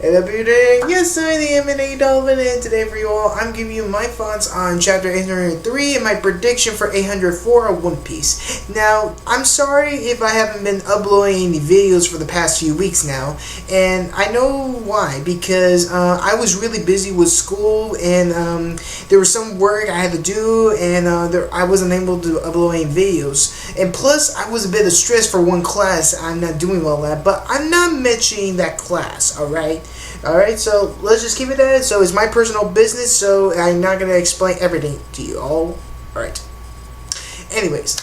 Hello, beauty. Yes, I'm the M&A Dolphin, and today for you all, I'm giving you my thoughts on Chapter 803 and my prediction for 804 of One Piece. Now, I'm sorry if I haven't been uploading any videos for the past few weeks now, and I know why, because I was really busy with school, and there was some work I had to do, and I wasn't able to upload any videos. And plus, I was a bit of stress for one class. I'm not doing well at, but I'm not mentioning that class, alright? Alright, so let's just keep it that. So it's my personal business, so I'm not going to explain everything to you all. Alright. Anyways,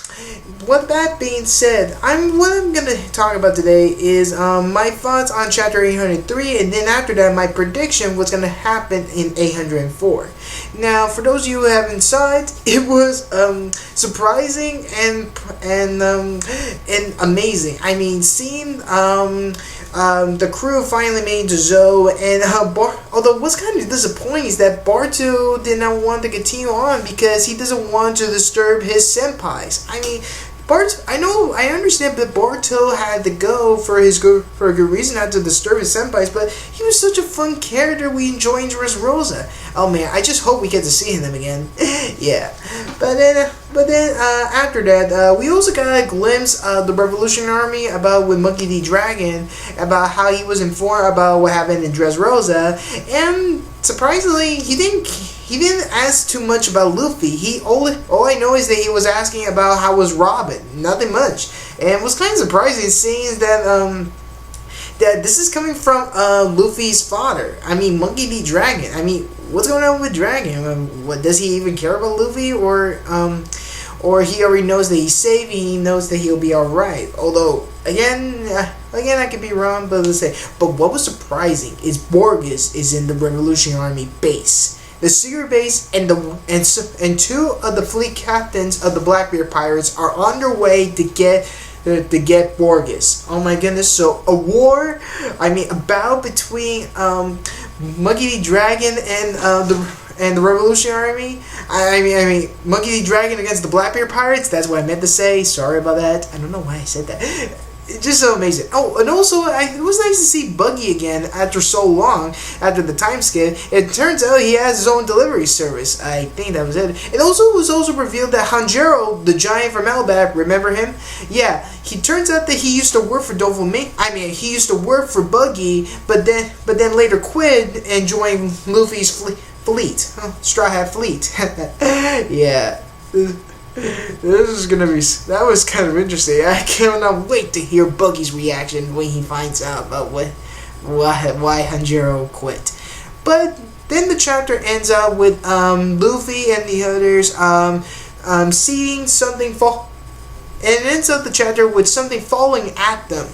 with that being said, what I'm going to talk about today is my thoughts on Chapter 803, and then after that, my prediction what's going to happen in 804. Now, for those of you who haven't saw it, it was surprising and amazing. I mean, seeing the crew finally made it to Zou, and although what's kind of disappointing is that Bartu did not want to continue on because he doesn't want to disturb his senpais. I mean, I understand that Bartu had to go for a good reason, not to disturb his senpais, but he was such a fun character we enjoy in Dressrosa. Oh man, I just hope we get to see him again. Yeah. But then after that, we also got a glimpse of the Revolution Army with Monkey D. Dragon, about how he was informed about what happened in Dressrosa, and surprisingly, he didn't ask too much about Luffy. All I know is that he was asking about how was Robin. Nothing much. And it was kind of surprising seeing that that this is coming from Luffy's father. I mean, Monkey D. Dragon. I mean, what's going on with Dragon? What does he even care about Luffy, or he already knows that he's safe and he knows that he'll be all right? Although again, I could be wrong, but let's say. But what was surprising is Borges is in the Revolution Army base. The secret base and two of the fleet captains of the Blackbeard Pirates are on their way to get Borges. Oh my goodness! So a war, a battle between Monkey D. Dragon and the Revolution Army. I mean Monkey D. Dragon against the Blackbeard Pirates. That's what I meant to say. Sorry about that. I don't know why I said that. It's just so amazing. Oh, and also, it was nice to see Buggy again after so long, after the time skip. It turns out he has his own delivery service. I think that was it. It was also revealed that Hanjiro, the giant from Elbap, remember him? Yeah, he turns out that he used to work for he used to work for Buggy, but then later quit and joined Luffy's fleet. Straw Hat Fleet. Yeah. That was kind of interesting. I cannot wait to hear Buggy's reaction when he finds out about why Hanjiro quit. But then the chapter ends up with Luffy and the others seeing something fall, and it ends up the chapter with something falling at them.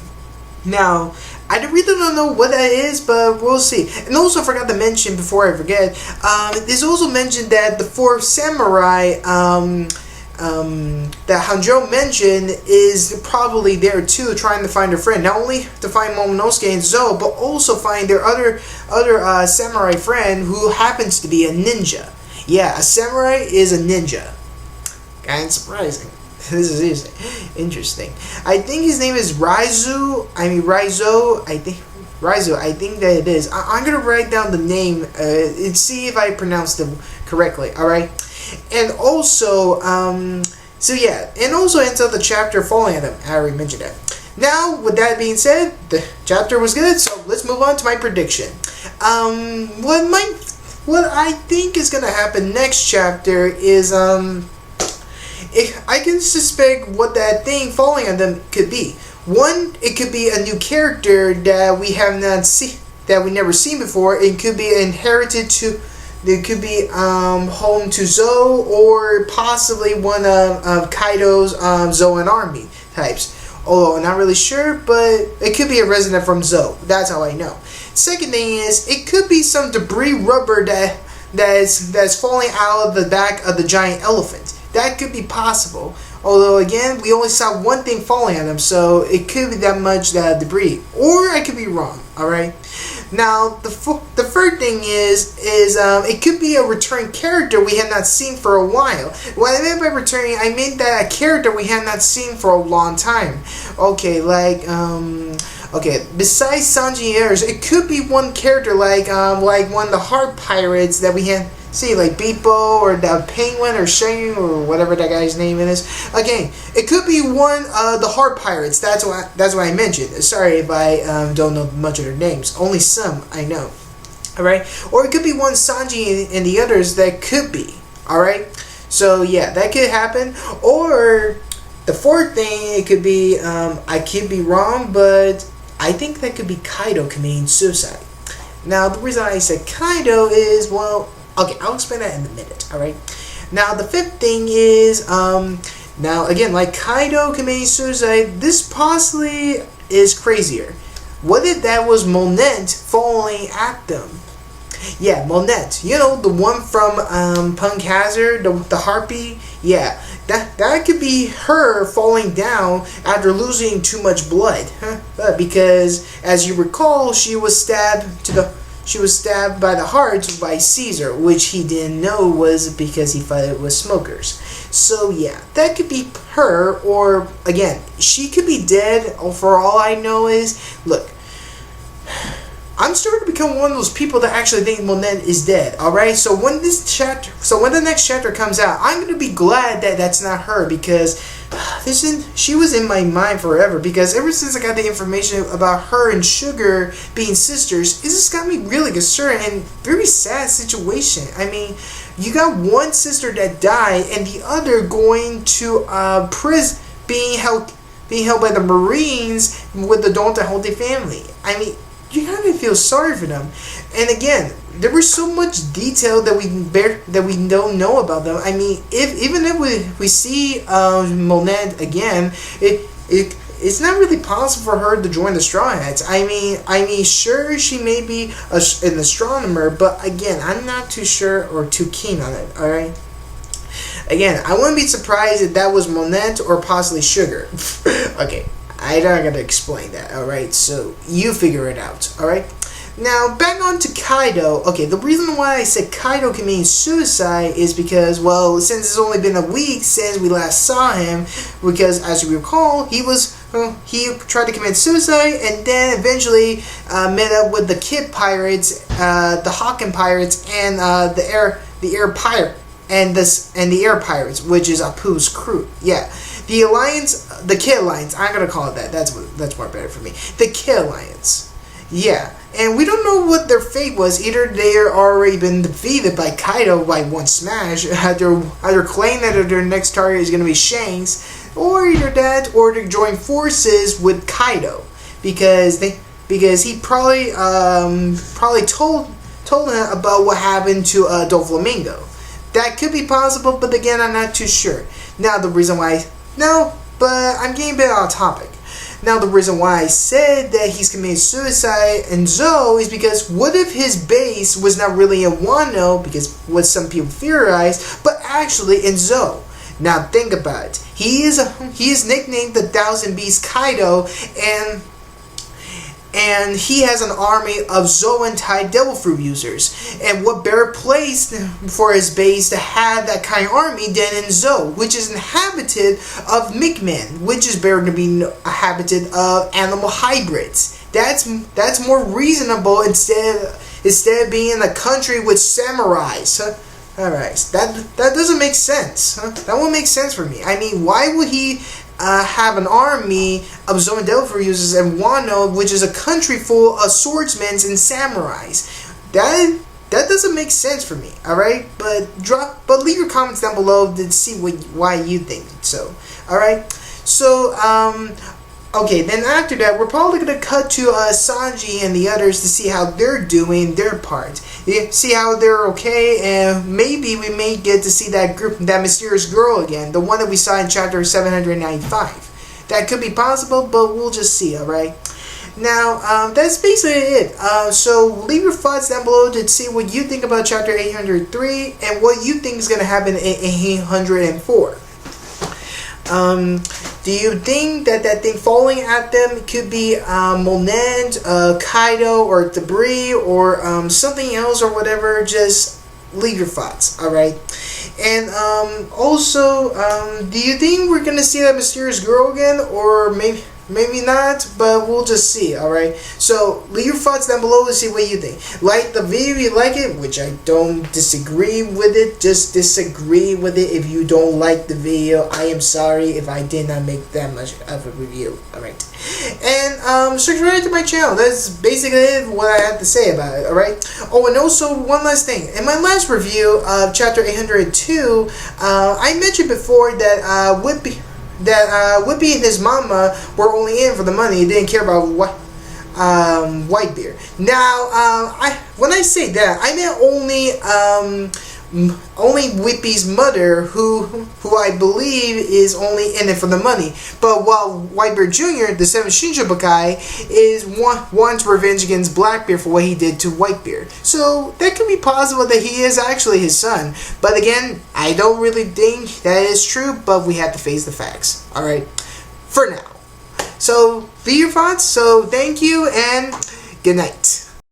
Now, I really don't know what that is, but we'll see. And also, I forgot to mention before I forget, there's also mentioned that the fourth samurai that Hanjo mentioned is probably there too, trying to find a friend. Not only to find Momonosuke and Zou, but also find their other samurai friend who happens to be a ninja. Yeah, a samurai is a ninja. Kind of surprising. This is interesting. I think his name is Raizo. Raizo. I think that it is. I'm gonna write down the name and see if I pronounced it correctly. All right. And also, and also ends up the chapter falling at them. I already mentioned that. Now, with that being said, the chapter was good, so let's move on to my prediction. What I think is gonna happen next chapter is I can suspect what that thing falling on them could be. One, it could be a new character that we have not seen, that we never seen before. It could be inherited to. It could be home to Zou, or possibly one of Kaido's Zoan army types. Although I'm not really sure, but it could be a resident from Zou. That's how I know. Second thing is, it could be some debris rubber that's falling out of the back of the giant elephant. That could be possible. Although again, we only saw one thing falling at him, so it could be that much debris. Or I could be wrong. All right. Now, the third thing is it could be a return character we have not seen for a while. What I meant by returning, I meant that a character we have not seen for a long time. Okay, like Okay, besides Sanji and others, it could be one character like one of the Heart Pirates that we have. See, like Beepo or the Penguin or Shane or whatever that guy's name is. Again, it could be one of the Heart Pirates. That's what I mentioned. Sorry if I don't know much of their names. Only some I know. All right, or it could be one Sanji and the others that could be. All right, so yeah, that could happen. Or the fourth thing, it could be I could be wrong, but I think that could be Kaido committing suicide. Now, the reason I said Kaido is, well, okay, I'll explain that in a minute, alright? Now, the fifth thing is, now, again, like Kaido committing suicide, this possibly is crazier. What if that was Monet falling at them? Yeah, Monet. You know, the one from Punk Hazard, the harpy? Yeah, that could be her falling down after losing too much blood. Because, as you recall, she was stabbed by the heart by Caesar, which he didn't know was because he thought it was smokers. So yeah, that could be her, or again, she could be dead. For all I know is, look, I'm starting to become one of those people that actually think Monet is dead. All right, so when the next chapter comes out, I'm gonna be glad that that's not her, because she was in my mind forever. Because ever since I got the information about her and Sugar being sisters, it just got me really concerned and very sad situation. I mean, you got one sister that died and the other going to prison, being held by the Marines with the Don Quixote family. I mean, you kind of feel sorry for them. And again, there was so much detail that we don't know about them. I mean, even if we see Monet again, it's not really possible for her to join the Straw Hats. I mean, sure, she may be an astronomer, but again, I'm not too sure or too keen on it. All right. Again, I wouldn't be surprised if that was Monet or possibly Sugar. Okay. I'm not going to explain that, alright? So, you figure it out, alright? Now, back on to Kaido. Okay, the reason why I said Kaido committing suicide is because, well, since it's only been a week since we last saw him, because, as you recall, he tried to commit suicide and then eventually met up with the Kid Pirates, the Hawken Pirates, and the Air Pirate, and the Air Pirates, which is Apu's crew. Yeah. The Alliance, the Kid Alliance, I'm gonna call it that. That's more better for me. The Kid Alliance, yeah. And we don't know what their fate was. Either they're already been defeated by Kaido by one smash, either claim that their next target is gonna be Shanks, or either that, or they join forces with Kaido because he probably told him about what happened to Doflamingo. That could be possible, but again, I'm not too sure. Now, the reason why. No, but I'm getting a bit off topic. Now, the reason why I said that he's committing suicide in Zou is because what if his base was not really in Wano, because what some people theorize, but actually in Zou? Now, think about it. He is nicknamed the Thousand Beast Kaido, and he has an army of Zoan type Devil Fruit users. And what better place for his base to have that kind of army than in Zou, which is inhabited of Mi'kmaq, which is better to be inhabited of animal hybrids. That's more reasonable instead of being in a country with samurais. Alright, that doesn't make sense. That won't make sense for me. I mean, why would he have an army of Zoan Devil Fruit users in Wano, which is a country full of swordsmen and samurais? That doesn't make sense for me. All right, but leave your comments down below to see why you think so. All right, so okay, then after that, we're probably gonna cut to Sanji and the others to see how they're doing their part. See how they're okay, and maybe we may get to see that mysterious girl again, the one that we saw in chapter 795. That could be possible, but we'll just see. All right. Now, that's basically it. So leave your thoughts down below to see what you think about chapter 803 and what you think is gonna happen in 804. Do you think that thing falling at them could be Monet, Kaido, or debris, or something else, or whatever? Just leave your thoughts, alright? And also, do you think we're gonna see that mysterious girl again, or maybe not, but we'll just see, alright? So, leave your thoughts down below to see what you think. Like the video if you like it, which I don't disagree with it, just disagree with it if you don't like the video. I am sorry if I did not make that much of a review, alright? And, subscribe to my channel. That's basically what I have to say about it, alright? Oh, and also, one last thing. In my last review of Chapter 802, I mentioned before that, Whippy and his mama were only in for the money. They didn't care about Whitebeard. Now, when I say that, I meant only Whippy's mother, who I believe is only in it for the money. But while Whitebeard Jr., the 7th Shinjubakai, wants revenge against Blackbeard for what he did to Whitebeard. So that could be possible that he is actually his son. But again, I don't really think that is true, but we have to face the facts. Alright? For now. So, leave your thoughts. So, thank you and good night.